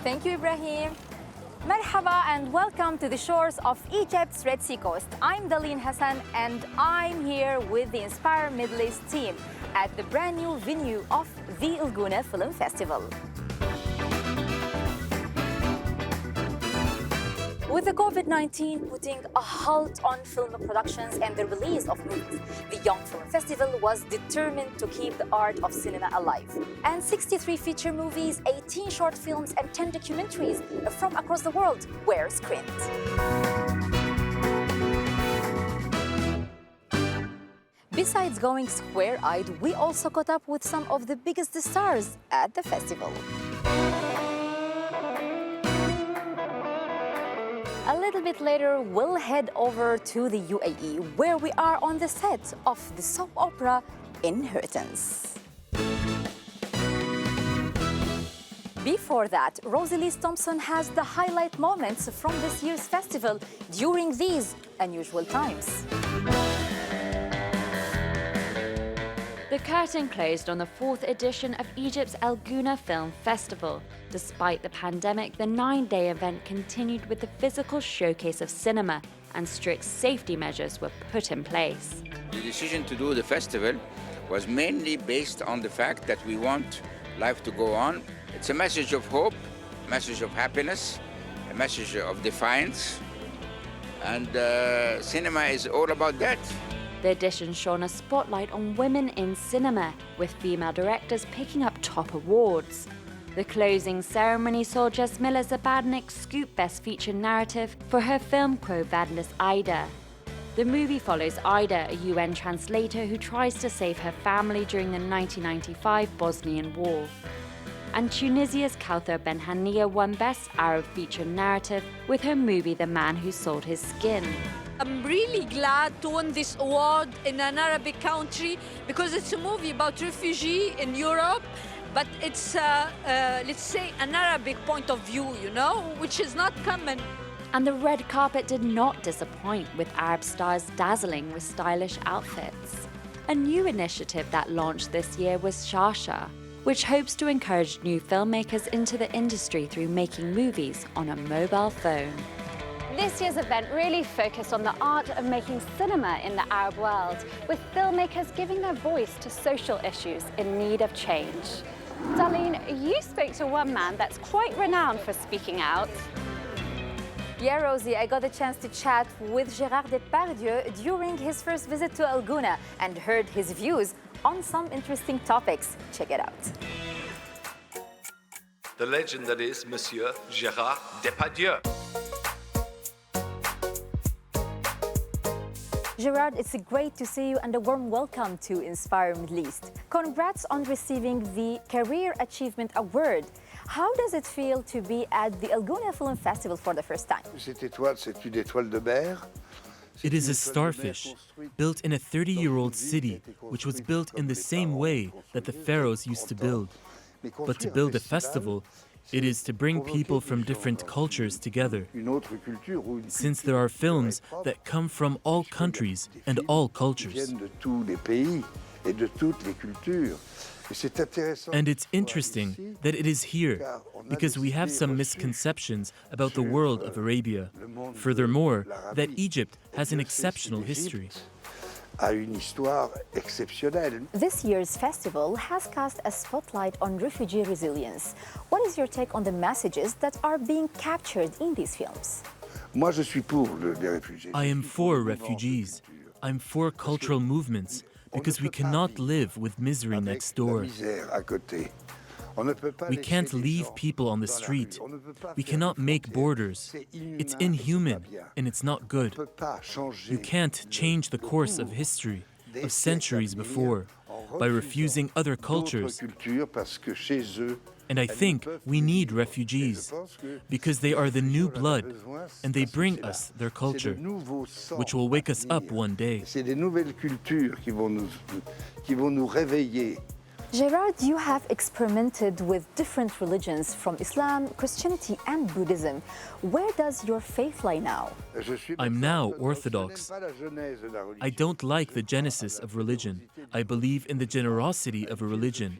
Thank you, Ibrahim. Merhaba and welcome to the shores of Egypt's Red Sea coast. I'm Daleen Hassan and I'm here with the Inspire Middle East team at the brand new venue of the Gouna Film Festival. With the COVID-19 putting a halt on film productions and the release of movies, the Young Film Festival was determined to keep the art of cinema alive. And 63 feature movies, 18 short films, and 10 documentaries from across the world were screened. Besides going square-eyed, we also caught up with some of the biggest stars at the festival. A little bit later, we'll head over to the UAE, where we are on the set of the soap opera Inheritance. Before that, Rosalie Thompson has the highlight moments from this year's festival during these unusual times. The curtain closed on the 4th edition of Egypt's Gouna Film Festival. Despite the pandemic, the 9-day event continued with the physical showcase of cinema, and strict safety measures were put in place. The decision to do the festival was mainly based on the fact that we want life to go on. It's a message of hope, a message of happiness, a message of defiance, and cinema is all about that. The edition shone a spotlight on women in cinema, with female directors picking up top awards. The closing ceremony saw Jasmila Zabadnik scoop Best Feature Narrative for her film Quo Vadis Ida. The movie follows Ida, a UN translator who tries to save her family during the 1995 Bosnian War. And Tunisia's Kauthar Benhania won Best Arab Feature Narrative with her movie The Man Who Sold His Skin. I'm really glad to win this award in an Arabic country because it's a movie about refugees in Europe, but it's, let's say, an Arabic point of view, you know, which is not common. And the red carpet did not disappoint, with Arab stars dazzling with stylish outfits. A new initiative that launched this year was Shasha, which hopes to encourage new filmmakers into the industry through making movies on a mobile phone. This year's event really focused on the art of making cinema in the Arab world, with filmmakers giving their voice to social issues in need of change. Darlene, you spoke to one man that's quite renowned for speaking out. Yeah, Rosie, I got the chance to chat with Gerard Depardieu during his first visit to Gouna and heard his views on some interesting topics. Check it out. The legend that is Monsieur Gerard Depardieu. Gerard, it's great to see you and a warm welcome to Inspire Middle East. Congrats on receiving the Career Achievement Award. How does it feel to be at the Gouna Film Festival for the first time? It is a starfish, built in a 30-year-old city, which was built in the same way that the pharaohs used to build. But to build a festival, it is to bring people from different cultures together. Since there are films that come from all countries and all cultures. And it's interesting that it is here, because we have some misconceptions about the world of Arabia. Furthermore, that Egypt has an exceptional history. This year's festival has cast a spotlight on refugee resilience. What is your take on the messages that are being captured in these films? I am for refugees. I'm for cultural movements, because we cannot live with misery next door. We can't leave people on the street. We cannot make borders. It's inhuman, and it's not good. You can't change the course of history, of centuries before, by refusing other cultures. And I think we need refugees, because they are the new blood, and they bring us their culture, which will wake us up one day. Gerard, you have experimented with different religions from Islam, Christianity, and Buddhism. Where does your faith lie now? I'm now Orthodox. I don't like the genesis of religion. I believe in the generosity of a religion.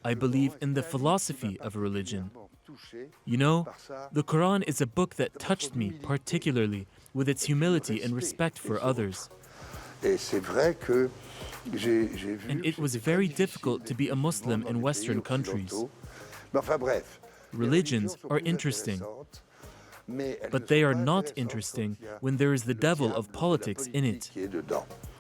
I believe in the philosophy of a religion. You know, the Quran is a book that touched me particularly with its humility and respect for others. And it was very difficult to be a Muslim in Western countries. Religions are interesting, but they are not interesting when there is the devil of politics in it.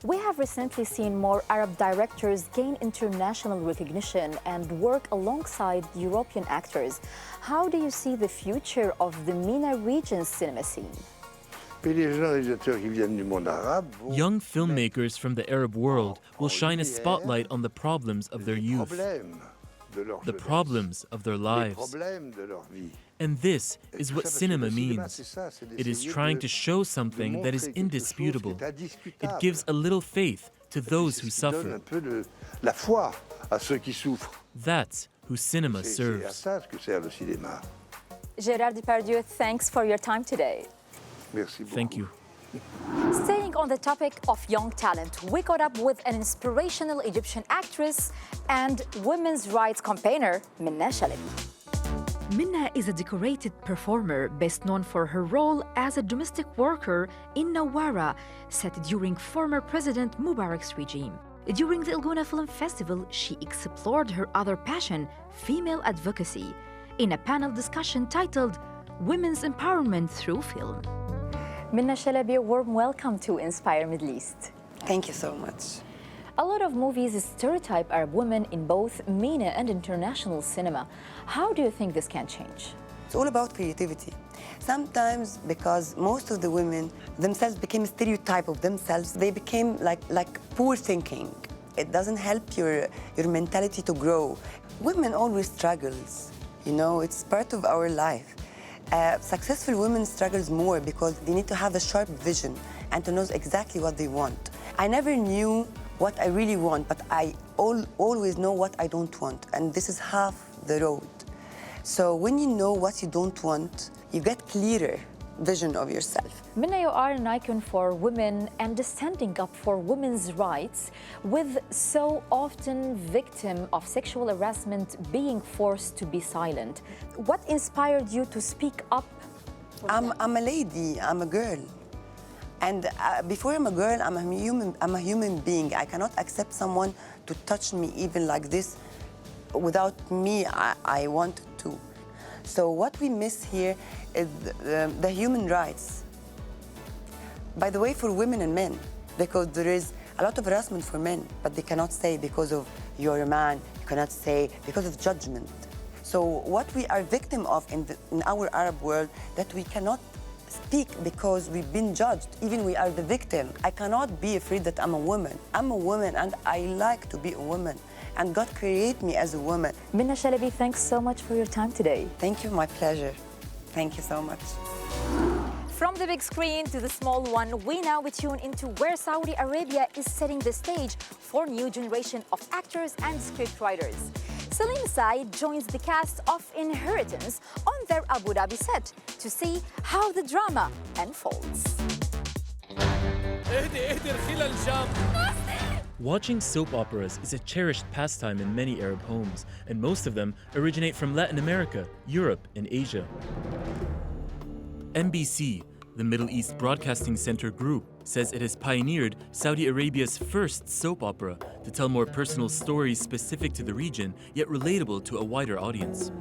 We have recently seen more Arab directors gain international recognition and work alongside European actors. How do you see the future of the MENA region's cinema scene? Young filmmakers from the Arab world will shine a spotlight on the problems of their youth, the problems of their lives. And this is what cinema means. It is trying to show something that is indisputable. It gives a little faith to those who suffer. That's who cinema serves. Gerard Depardieu, thanks for your time today. Thank you. Staying on the topic of young talent, we caught up with an inspirational Egyptian actress and women's rights campaigner, Menesha Minna. Minna is a decorated performer best known for her role as a domestic worker in Nawara, set during former President Mubarak's regime. During the Gouna Film Festival, she explored her other passion, female advocacy, in a panel discussion titled Women's Empowerment Through Film. Minna Shalabi, a warm welcome to Inspire Middle East. Thank you so much. A lot of movies stereotype Arab women in both MENA and international cinema. How do you think this can change? It's all about creativity. Sometimes because most of the women themselves became a stereotype of themselves, they became like poor thinking. It doesn't help your mentality to grow. Women always struggles, you know, it's part of our life. Successful women struggles more because they need to have a sharp vision and to know exactly what they want. I never knew what I really want, but I always know what I don't want, and this is half the road. So when you know what you don't want, you get clearer vision of yourself. Minna, you are an icon for women and standing up for women's rights, with so often victim of sexual harassment being forced to be silent. What inspired you to speak up? I'm a lady, I'm a girl. And before I'm a girl, I'm a human being. I cannot accept someone to touch me even like this without me, I wanted to. So what we miss here is the human rights. By the way, for women and men, because there is a lot of harassment for men, but they cannot say because of you're a man, you cannot say because of judgment. So what we are victim of in our Arab world, that we cannot speak because we've been judged, even we are the victim. I cannot be afraid that I'm a woman. I'm a woman and I like to be a woman. And God created me as a woman. Minna Shalabi, thanks so much for your time today. Thank you, my pleasure. Thank you so much. From the big screen to the small one, we now tune into where Saudi Arabia is setting the stage for new generation of actors and scriptwriters. Salim Said joins the cast of Inheritance on their Abu Dhabi set to see how the drama unfolds. Watching soap operas is a cherished pastime in many Arab homes, and most of them originate from Latin America, Europe, and Asia. MBC, the Middle East Broadcasting Center Group, says it has pioneered Saudi Arabia's first soap opera to tell more personal stories specific to the region, yet relatable to a wider audience.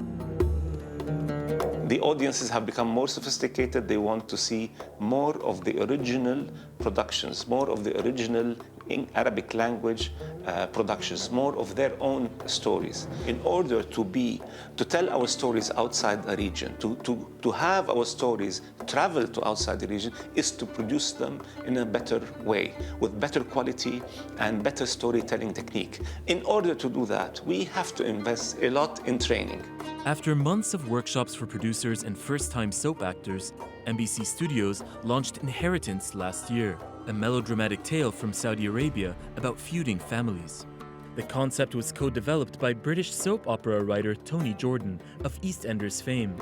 The audiences have become more sophisticated. They want to see more of the original productions, more of the original in Arabic language productions, more of their own stories. In order to tell our stories outside the region, to have our stories travel to outside the region, is to produce them in a better way, with better quality and better storytelling technique. In order to do that, we have to invest a lot in training. After months of workshops for producers and first-time soap actors, MBC Studios launched Inheritance last year, a melodramatic tale from Saudi Arabia about feuding families. The concept was co-developed by British soap opera writer Tony Jordan of EastEnders fame.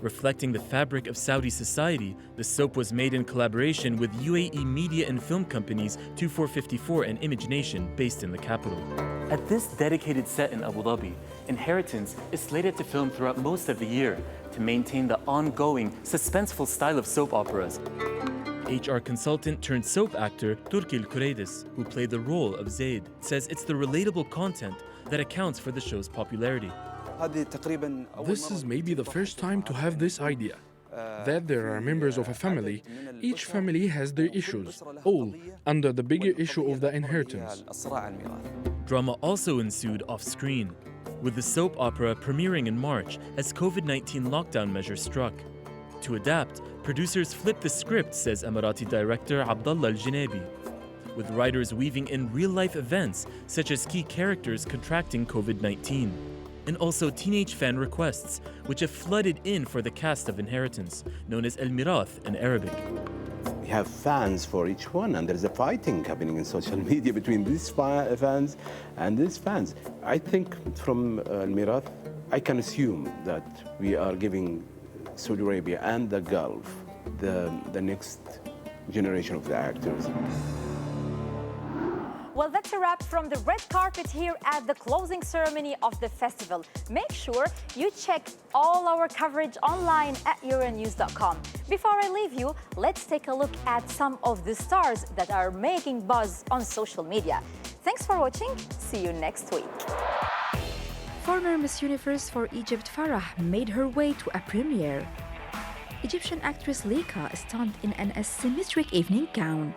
Reflecting the fabric of Saudi society, the soap was made in collaboration with UAE media and film companies 2454 and Image Nation, based in the capital. At this dedicated set in Abu Dhabi, Inheritance is slated to film throughout most of the year to maintain the ongoing, suspenseful style of soap operas. HR consultant turned soap actor Turki Al-Kureydis, who played the role of Zaid, says it's the relatable content that accounts for the show's popularity. This is maybe the first time to have this idea, that there are members of a family. Each family has their issues, all under the bigger issue of the inheritance. Drama also ensued off-screen, with the soap opera premiering in March as COVID-19 lockdown measures struck. To adapt, producers flipped the script, says Emirati director Abdullah Al-Jinebi, with writers weaving in real-life events such as key characters contracting COVID-19, and also teenage fan requests, which have flooded in for the cast of Inheritance, known as El Mirath in Arabic. We have fans for each one, and there's a fighting happening in social media between these fans and these fans. I think from El Mirath, I can assume that we are giving Saudi Arabia and the Gulf the next generation of the actors. Well, that's a wrap from the red carpet here at the closing ceremony of the festival. Make sure you check all our coverage online at Euronews.com. Before I leave you, let's take a look at some of the stars that are making buzz on social media. Thanks for watching. See you next week. Former Miss Universe for Egypt Farah made her way to a premiere. Egyptian actress Lika stunned in an asymmetric evening gown.